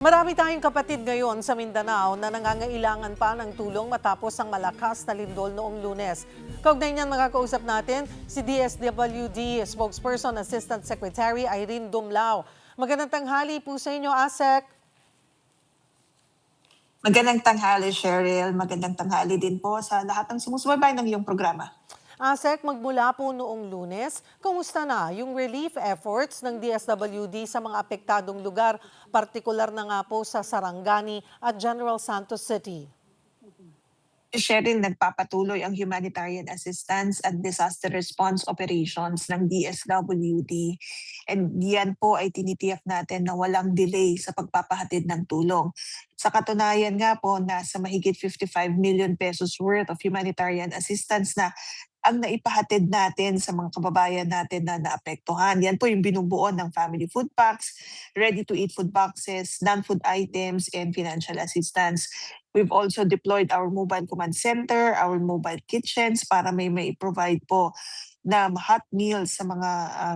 Marami tayong kapatid ngayon sa Mindanao na nangangailangan pa ng tulong matapos ang malakas na lindol noong Lunes. Kaugnay niyan makakausap natin si DSWD Spokesperson Assistant Secretary Irene Dumlao. Magandang tanghali po sa inyo, ASEC. Magandang tanghali, Cheryl. Magandang tanghali din po sa lahat ng sumusubaybay ng iyong programa. ASEC, magmula po noong Lunes, kumusta na yung relief efforts ng DSWD sa mga apektadong lugar, partikular na nga po sa Sarangani at General Santos City? Cheryl, nagpapatuloy ang humanitarian assistance at disaster response operations ng DSWD. And yan po ay tinitiyak natin na walang delay sa pagpapahatid ng tulong. Sa katunayan nga po, nasa mahigit 55 million pesos worth of humanitarian assistance na ang naipahatid natin sa mga kababayan natin na naapektuhan. Yan po yung binubuo ng family food packs, ready-to-eat food boxes, non-food items, and financial assistance. We've also deployed our mobile command center, our mobile kitchens para may provide po na hot meals sa mga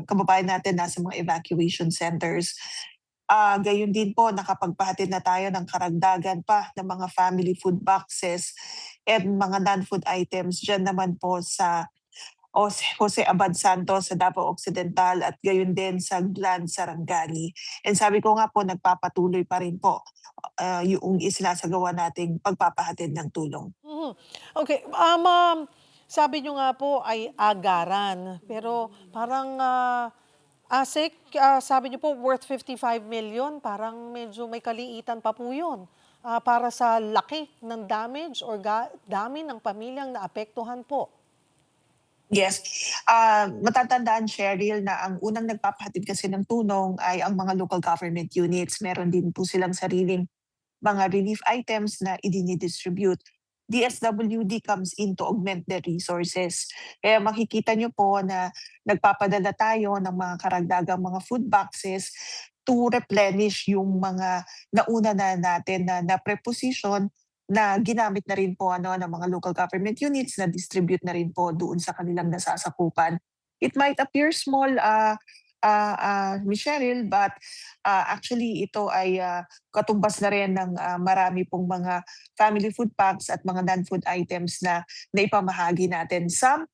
kababayan natin na sa mga evacuation centers. Gayon din po, nakapagpahatid na tayo ng karagdagan pa ng mga family food boxes and mga non-food items dyan naman po sa Jose Abad Santos sa Davao Occidental at gayon din sa Glan Sarangani. And sabi ko nga po, nagpapatuloy pa rin po yung isinasagawa nating pagpapahatid ng tulong. Mhm. Okay, sabi nyo nga po ay agaran, pero parang ASEC, sabi niyo po worth 55 million, parang medyo may kaliitan pa po yun. Para sa laki ng damage or dami ng pamilyang naapektuhan po. Yes. Matatandaan, Cheryl, na ang unang nagpapahatid kasi ng tulong ay ang mga local government units. Meron din po silang sariling mga relief items na idinidistribute. DSWD comes in to augment their resources. Kaya makikita nyo po na nagpapadala tayo ng mga karagdagang mga food boxes to replenish yung mga nauna na natin na preposition na ginamit na rin po ng mga local government units na distribute na rin po doon sa kanilang nasasakupan. It might appear small, Miss Cheryl, but actually ito ay katumbas na rin ng marami pong mga family food packs at mga non-food items na naipamahagi natin. Some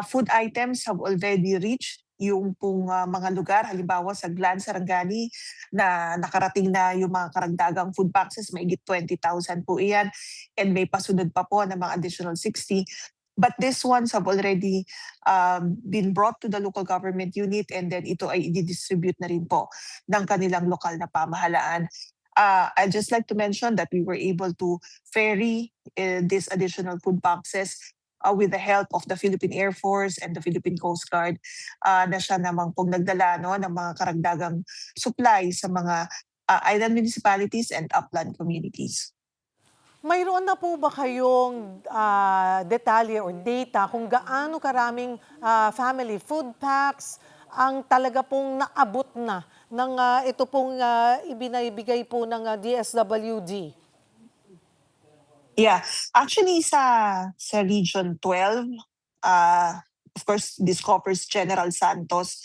food items have already reached yung pong mga lugar, halimbawa sa Glan Sarangani na nakarating na yung mga karagdagang food boxes, mahigit 20,000 po iyan, and may pasunod pa po ng mga additional 60. But these ones have already been brought to the local government unit and then ito ay i-distribute na rin po ng kanilang lokal na pamahalaan. I'd just like to mention that we were able to ferry these additional food boxes with the help of the Philippine Air Force and the Philippine Coast Guard na siya namang pong nagdala ng mga karagdagang supply sa mga island municipalities and upland communities. Mayroon na po ba kayong detalye or data kung gaano karaming family food packs ang talaga pong naabot na ng ito pong ibinibigay po ng DSWD? Yeah, actually sa Region 12, of course, this covers General Santos,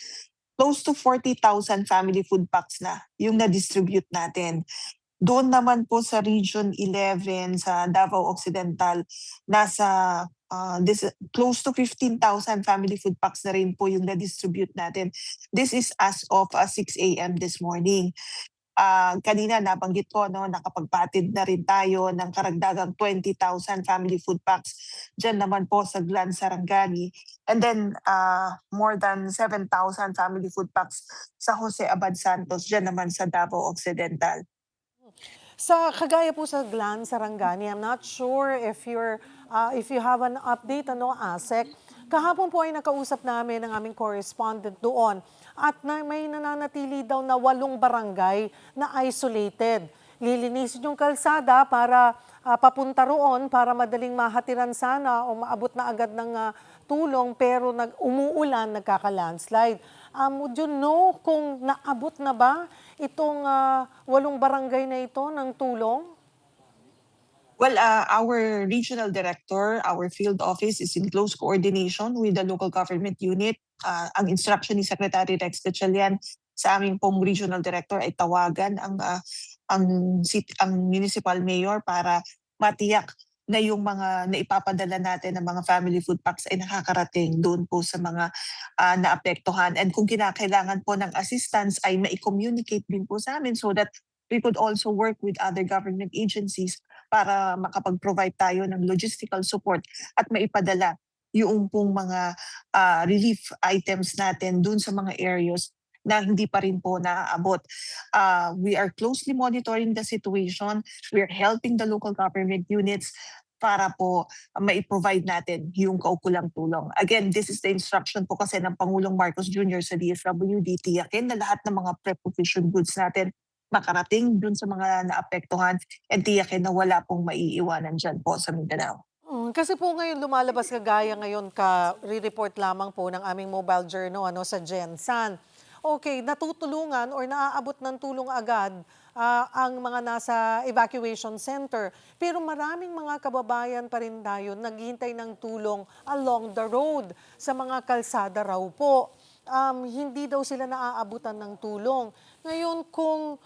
close to 40,000 family food packs na yung na-distribute natin. Doon naman po sa Region 11 sa Davao Occidental, nasa close to 15,000 family food packs na rin po yung na-distribute natin. This is as of 6 a.m. this morning. Kanina nabanggit ko nakapagpatid na rin tayo ng karagdagang 20,000 family food packs diyan naman po sa Glan Sarangani, and then more than 7,000 family food packs sa Jose Abad Santos diyan naman sa Davao Occidental. Sa kagaya po sa Glan Sarangani, I'm not sure if you have an update, ASEC. Kahapon po ay nakausap namin ang aming correspondent doon at may nananatili daw na 8 barangay na isolated. Lilinisin yung kalsada para papunta roon para madaling mahatiran sana o maabot na agad ng tulong, pero umuulan, nagkaka-landslide. Would you know kung naabot na ba itong 8 barangay na ito ng tulong? Well, our regional director, our field office is in close coordination with the local government unit. Ang instruction ni Secretary Rex Gatchalian sa aming pong regional director ay tawagan ang ang municipal mayor para matiyak na yung mga naipapadala natin ng mga family food packs ay nakakarating doon po sa mga naapektuhan. And kung kinakailangan po ng assistance ay mai-communicate din po sa amin so that we could also work with other government agencies para makapag-provide tayo ng logistical support at maipadala yung pong mga relief items natin dun sa mga areas na hindi pa rin po naaabot. We are closely monitoring the situation. We are helping the local government units para po mai-provide natin yung kaukulang tulong. Again, this is the instruction po kasi ng Pangulong Marcos Jr. sa DSWD, tiyakin na lahat ng mga pre-provision goods natin makarating dun sa mga naapektuhan and tiyakin na wala pong maiiwanan dyan po sa Mindanao. Kasi po ngayon lumalabas kagaya ngayon re-report lamang po ng aming mobile journal sa Gensan. Okay, natutulungan or naaabot ng tulong agad ang mga nasa evacuation center. Pero maraming mga kababayan pa rin tayo naghihintay ng tulong along the road sa mga kalsada raw po. Hindi daw sila naaabutan ng tulong. Ngayon kung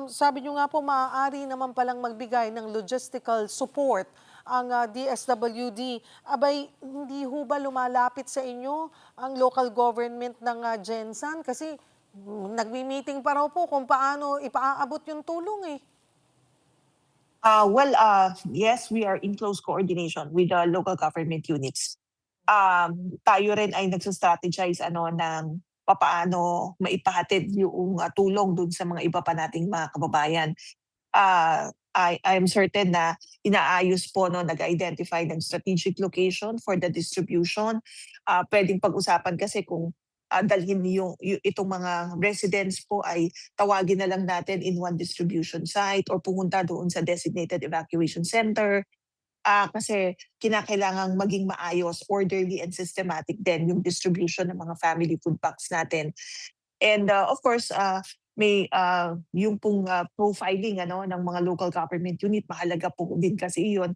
sabi nyo nga po maaari naman palang magbigay ng logistical support ang DSWD, abay hindi ho ba lumalapit sa inyo ang local government ng Gensan? Kasi nagmi-meeting pa raw po kung paano ipaaabot yung tulong eh. Yes, we are in close coordination with the local government units. Tayo rin ay nagsa-strategize ng papaano maipahatid yung tulong dun sa mga iba pa nating mga kababayan. I am certain na inaayos po nag-identify ng strategic location for the distribution. Pwedeng pag-usapan kasi kung dalhin itong mga residents po ay tawagin na lang natin in one distribution site or pumunta doon sa designated evacuation center. Kasi kinakailangang maging maayos, orderly and systematic din yung distribution ng mga family food packs natin. And of course, may yung pong profiling ng mga local government unit, mahalaga po din kasi iyon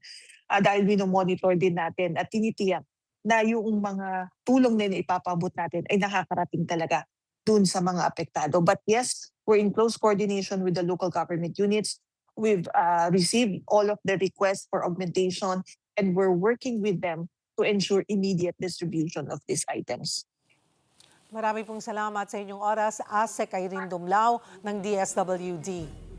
dahil monitor din natin at tinitiyak na yung mga tulong na ipapabot natin ay nakakarating talaga dun sa mga apektado. But yes, we're in close coordination with the local government units. We've received all of the requests for augmentation and we're working with them to ensure immediate distribution of these items. Marami pong salamat sa inyong oras. ASEC Irene Dumlao ng DSWD.